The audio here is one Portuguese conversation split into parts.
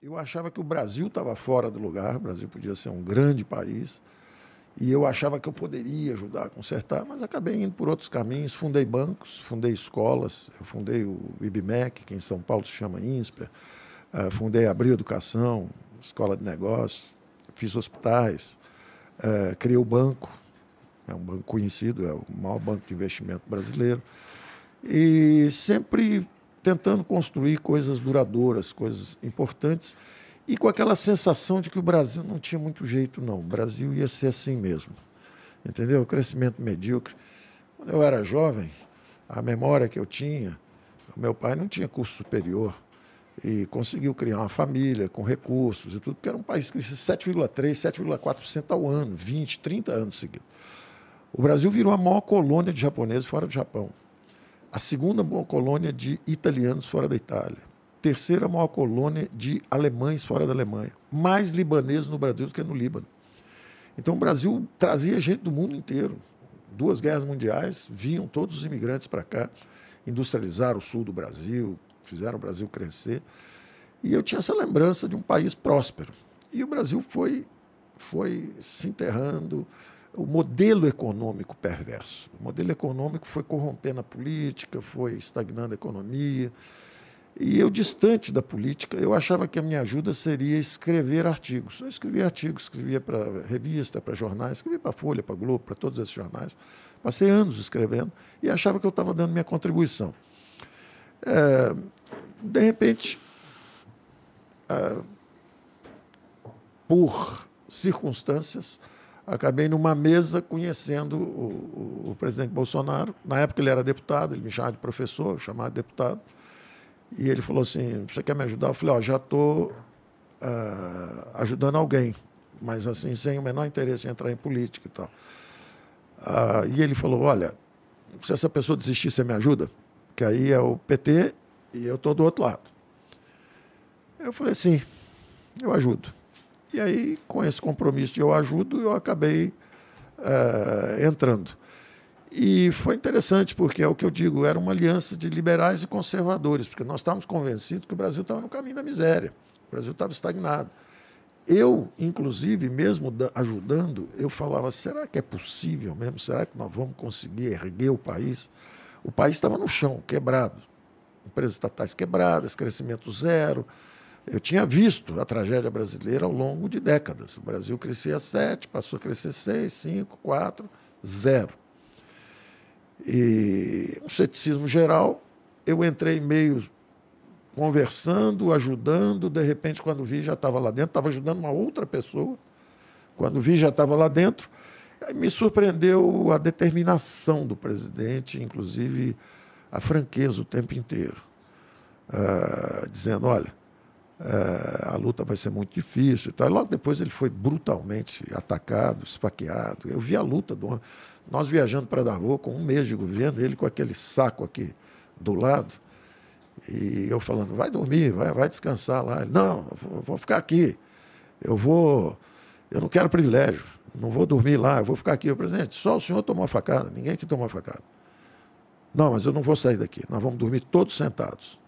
Eu achava que o Brasil estava fora do lugar, o Brasil podia ser um grande país, e eu achava que eu poderia ajudar a consertar, mas acabei indo por outros caminhos. Fundei bancos, fundei escolas, eu fundei o IBMEC, que em São Paulo se chama INSPER, fundei a Abril Educação, escola de negócios, fiz hospitais, criei o banco, é um banco conhecido, é o maior banco de investimento brasileiro, e sempre tentando construir coisas duradouras, coisas importantes, e com aquela sensação de que o Brasil não tinha muito jeito, não. O Brasil ia ser assim mesmo. Entendeu? O crescimento medíocre. Quando eu era jovem, a memória que eu tinha, o meu pai não tinha curso superior e conseguiu criar uma família com recursos e tudo, porque era um país que crescia 7,3%, 7,4% ao ano, 20, 30 anos seguidos. O Brasil virou a maior colônia de japoneses fora do Japão. A segunda maior colônia de italianos fora da Itália. Terceira maior colônia de alemães fora da Alemanha. Mais libaneses no Brasil do que no Líbano. Então o Brasil trazia gente do mundo inteiro. 2 guerras mundiais, vinham todos os imigrantes para cá, industrializaram o sul do Brasil, fizeram o Brasil crescer. E eu tinha essa lembrança de um país próspero. E o Brasil foi se enterrando. O modelo econômico perverso. O modelo econômico foi corrompendo a política, foi estagnando a economia. E eu, distante da política, eu achava que a minha ajuda seria escrever artigos. Eu escrevia artigos, escrevia para revista, para jornais, escrevia para a Folha, para a Globo, para todos esses jornais. Passei anos escrevendo e achava que eu estava dando minha contribuição. De repente, por circunstâncias, acabei numa mesa conhecendo o presidente Bolsonaro. Na época ele era deputado, ele me chamava de professor, eu chamava de deputado. E ele falou assim, você quer me ajudar? Eu falei, já estou ajudando alguém, mas assim, sem o menor interesse em entrar em política e tal. E ele falou, olha, se essa pessoa desistir, você me ajuda? Que aí é o PT e eu estou do outro lado. Eu falei, sim, eu ajudo. E aí, com esse compromisso de eu ajudo, eu acabei entrando. E foi interessante, porque é o que eu digo, era uma aliança de liberais e conservadores, porque nós estávamos convencidos que o Brasil estava no caminho da miséria, o Brasil estava estagnado. Eu, inclusive, mesmo ajudando, eu falava, será que é possível mesmo? Será que nós vamos conseguir erguer o país? O país estava no chão, quebrado. Empresas estatais quebradas, crescimento zero. Eu tinha visto a tragédia brasileira ao longo de décadas. O Brasil crescia 7, passou a crescer 6, 5, 4, 0. E um ceticismo geral, eu entrei meio conversando, ajudando, de repente, quando vi, já estava lá dentro, estava ajudando uma outra pessoa, quando vi, já estava lá dentro. Aí me surpreendeu a determinação do presidente, inclusive a franqueza o tempo inteiro, dizendo, olha, a luta vai ser muito difícil e tal. Logo depois ele foi brutalmente atacado, esfaqueado. Eu vi a luta do homem. Nós viajando para Davos com 1 mês de governo, ele com aquele saco aqui do lado, e eu falando, vai dormir, vai descansar lá. Ele, não, eu vou ficar aqui, eu não quero privilégio, não vou dormir lá, eu vou ficar aqui. O presidente, só o senhor tomou a facada, ninguém aqui tomou a facada. Não, mas eu não vou sair daqui, nós vamos dormir todos sentados.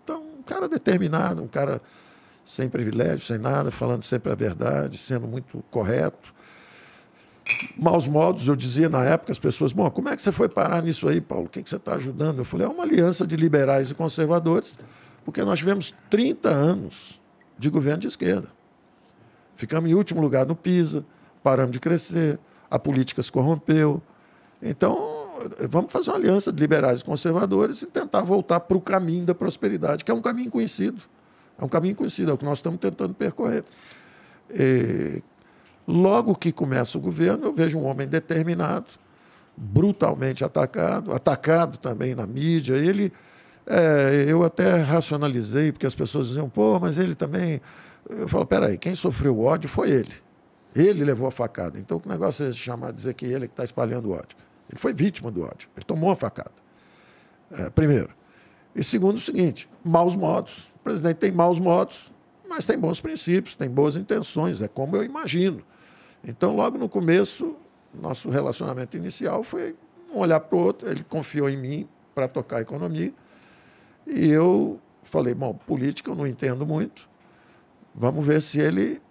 Então, um cara determinado, um cara sem privilégio, sem nada, falando sempre a verdade, sendo muito correto. Maus modos, eu dizia na época, as pessoas, bom, como é que você foi parar nisso aí, Paulo? O que você está ajudando? Eu falei, é uma aliança de liberais e conservadores, porque nós tivemos 30 anos de governo de esquerda. Ficamos em último lugar no PISA, paramos de crescer, a política se corrompeu. Então, vamos fazer uma aliança de liberais e conservadores e tentar voltar para o caminho da prosperidade, que é um caminho conhecido. É um caminho conhecido, é o que nós estamos tentando percorrer. Logo que começa o governo, eu vejo um homem determinado, brutalmente atacado também na mídia. Eu até racionalizei, porque as pessoas diziam, pô, mas ele também... Eu falo, peraí, quem sofreu o ódio foi ele. Ele levou a facada. Então, que negócio é esse chamar, dizer que ele é que está espalhando o ódio? Ele foi vítima do ódio, ele tomou a facada. Primeiro. E segundo, o seguinte, maus modos. O presidente tem maus modos, mas tem bons princípios, tem boas intenções, é como eu imagino. Então, logo no começo, nosso relacionamento inicial foi um olhar para o outro, ele confiou em mim para tocar a economia, e eu falei, bom, política eu não entendo muito, Vamos ver se ele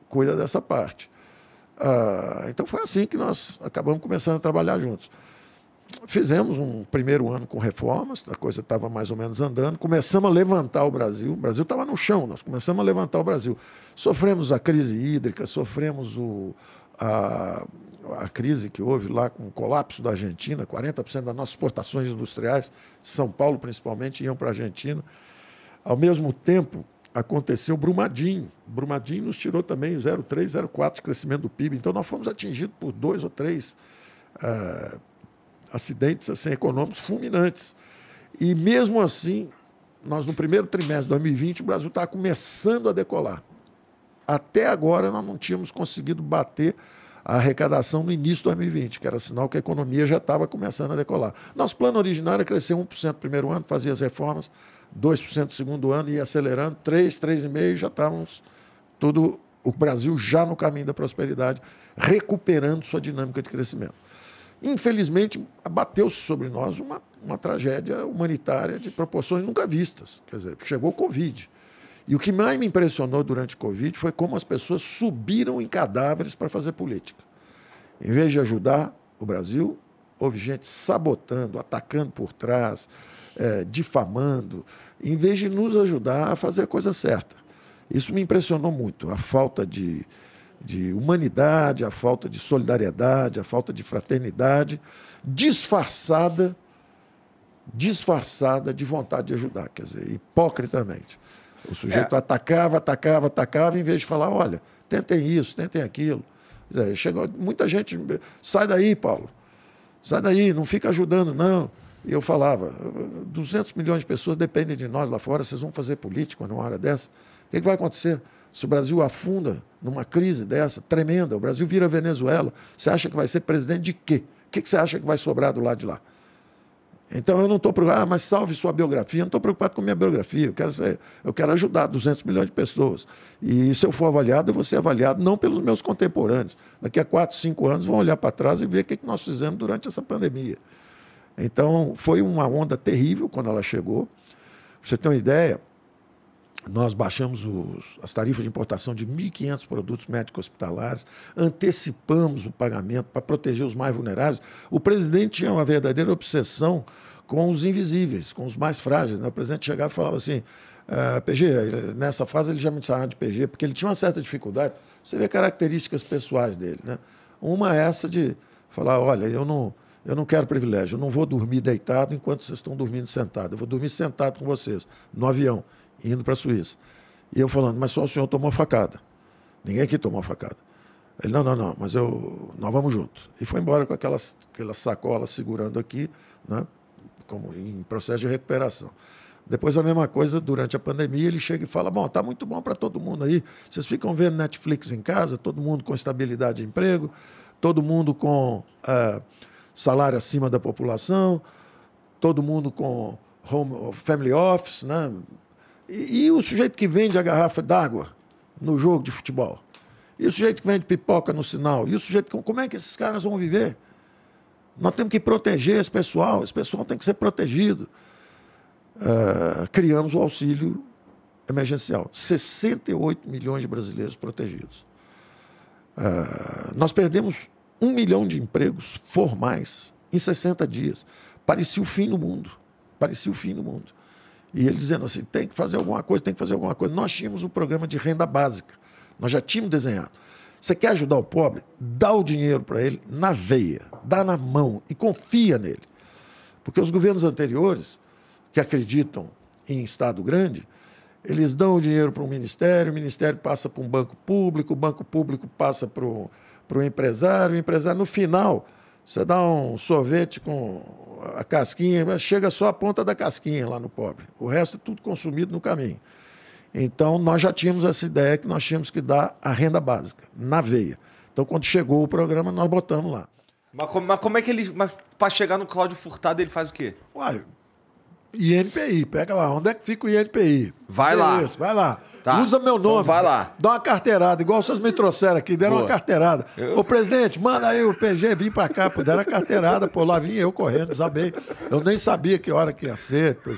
cuida dessa parte. Então foi assim que nós acabamos começando a trabalhar juntos. Fizemos um primeiro ano com reformas, a coisa estava mais ou menos andando, começamos a levantar o Brasil estava no chão, nós começamos a levantar o Brasil. Sofremos a crise hídrica, sofremos a crise que houve lá com o colapso da Argentina, 40% das nossas exportações industriais, São Paulo principalmente, iam para a Argentina. Ao mesmo tempo, aconteceu Brumadinho. Brumadinho nos tirou também 0,3, 0,4 de crescimento do PIB. Então, nós fomos atingidos por 2 ou 3 acidentes assim, econômicos fulminantes. E, mesmo assim, nós, no primeiro trimestre de 2020, o Brasil estava começando a decolar. Até agora, nós não tínhamos conseguido bater a arrecadação no início de 2020, que era sinal que a economia já estava começando a decolar. Nosso plano original era crescer 1% no primeiro ano, fazia as reformas, 2% no segundo ano, ia acelerando, 3%, 3,5%, já estávamos o Brasil já no caminho da prosperidade, recuperando sua dinâmica de crescimento. Infelizmente, abateu-se sobre nós uma tragédia humanitária de proporções nunca vistas. Quer dizer, chegou o Covid. E o que mais me impressionou durante o Covid foi como as pessoas subiram em cadáveres para fazer política. Em vez de ajudar o Brasil, houve gente sabotando, atacando por trás, difamando, em vez de nos ajudar a fazer a coisa certa. Isso me impressionou muito, a falta de humanidade, a falta de solidariedade, a falta de fraternidade, disfarçada de vontade de ajudar, quer dizer, hipocritamente. O sujeito atacava, em vez de falar, olha, tentem isso, tentem aquilo. Quer dizer, chegou muita gente, sai daí, Paulo, sai daí, não fica ajudando, não. E eu falava, 200 milhões de pessoas dependem de nós lá fora, vocês vão fazer política numa hora dessa? O que vai acontecer? Se o Brasil afunda numa crise dessa, tremenda, o Brasil vira Venezuela, você acha que vai ser presidente de quê? O que você acha que vai sobrar do lado de lá? Então eu não estou preocupado, mas salve sua biografia, eu não estou preocupado com a minha biografia, eu quero ajudar 200 milhões de pessoas. E se eu for avaliado, eu vou ser avaliado não pelos meus contemporâneos. Daqui a 4, 5 anos vão olhar para trás e ver o que nós fizemos durante essa pandemia. Então foi uma onda terrível quando ela chegou. Pra você ter uma ideia, nós baixamos as tarifas de importação de 1.500 produtos médicos hospitalares, antecipamos o pagamento para proteger os mais vulneráveis. O presidente tinha uma verdadeira obsessão com os invisíveis, com os mais frágeis, né? O presidente chegava e falava assim, PG, nessa fase ele já me chamava de PG, porque ele tinha uma certa dificuldade. Você vê características pessoais dele, né? Uma é essa de falar, olha, eu não quero privilégio, eu não vou dormir deitado enquanto vocês estão dormindo sentado, eu vou dormir sentado com vocês, no avião, indo para a Suíça. E eu falando, mas só o senhor tomou facada. Ninguém aqui tomou facada. Ele, não, mas nós vamos junto. E foi embora com aquelas sacolas segurando aqui, né, como em processo de recuperação. Depois a mesma coisa, durante a pandemia, ele chega e fala, bom, está muito bom para todo mundo aí, vocês ficam vendo Netflix em casa, todo mundo com estabilidade de emprego, todo mundo com salário acima da população, todo mundo com family office, né? E o sujeito que vende a garrafa d'água no jogo de futebol? E o sujeito que vende pipoca no sinal? E o sujeito como é que esses caras vão viver? Nós temos que proteger esse pessoal tem que ser protegido. Criamos o auxílio emergencial. 68 milhões de brasileiros protegidos. Nós perdemos 1 milhão de empregos formais em 60 dias. Parecia o fim do mundo. Parecia o fim do mundo. E ele dizendo assim, tem que fazer alguma coisa, tem que fazer alguma coisa. Nós tínhamos um programa de renda básica. Nós já tínhamos desenhado. Você quer ajudar o pobre? Dá o dinheiro para ele na veia, dá na mão e confia nele. Porque os governos anteriores, que acreditam em Estado grande, eles dão o dinheiro para um ministério, o ministério passa para um banco público, o banco público passa para o empresário, no final, você dá um sorvete com a casquinha, mas chega só a ponta da casquinha lá no pobre. O resto é tudo consumido no caminho. Então, nós já tínhamos essa ideia que nós tínhamos que dar a renda básica, na veia. Então, quando chegou o programa, nós botamos lá. Mas como é que ele... Mas para chegar no Cláudio Furtado, ele faz o quê? Uai, INPI, pega lá. Onde é que fica o INPI? Vai lá. Isso, vai lá. Tá. Usa meu nome. Então vai lá. Dá uma carteirada, igual vocês me trouxeram aqui, deram Boa. uma carteirada. Ô, presidente, manda aí o PG vir pra cá, pô, deram a carteirada, pô, lá vim eu correndo, desabei. Eu nem sabia que hora que ia ser, pô,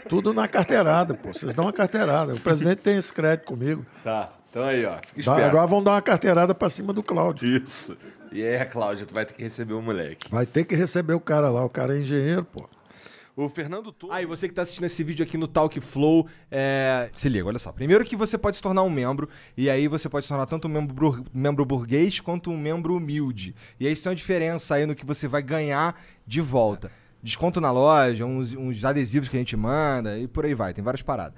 tudo na carteirada, pô, vocês dão uma carteirada. O presidente tem esse crédito comigo. Tá. Então aí, ó. Fica esperto. Agora vão dar uma carteirada pra cima do Cláudio. Isso. E aí, Cláudio, tu vai ter que receber o moleque. Vai ter que receber o cara lá, o cara é engenheiro, pô. O Fernando Torres... Aí, você que tá assistindo esse vídeo aqui no Talk Flow, se liga, olha só. Primeiro que você pode se tornar um membro, e aí você pode se tornar tanto um membro burguês quanto um membro humilde. E aí isso tem uma diferença aí no que você vai ganhar de volta. Desconto na loja, uns adesivos que a gente manda e por aí vai, tem várias paradas.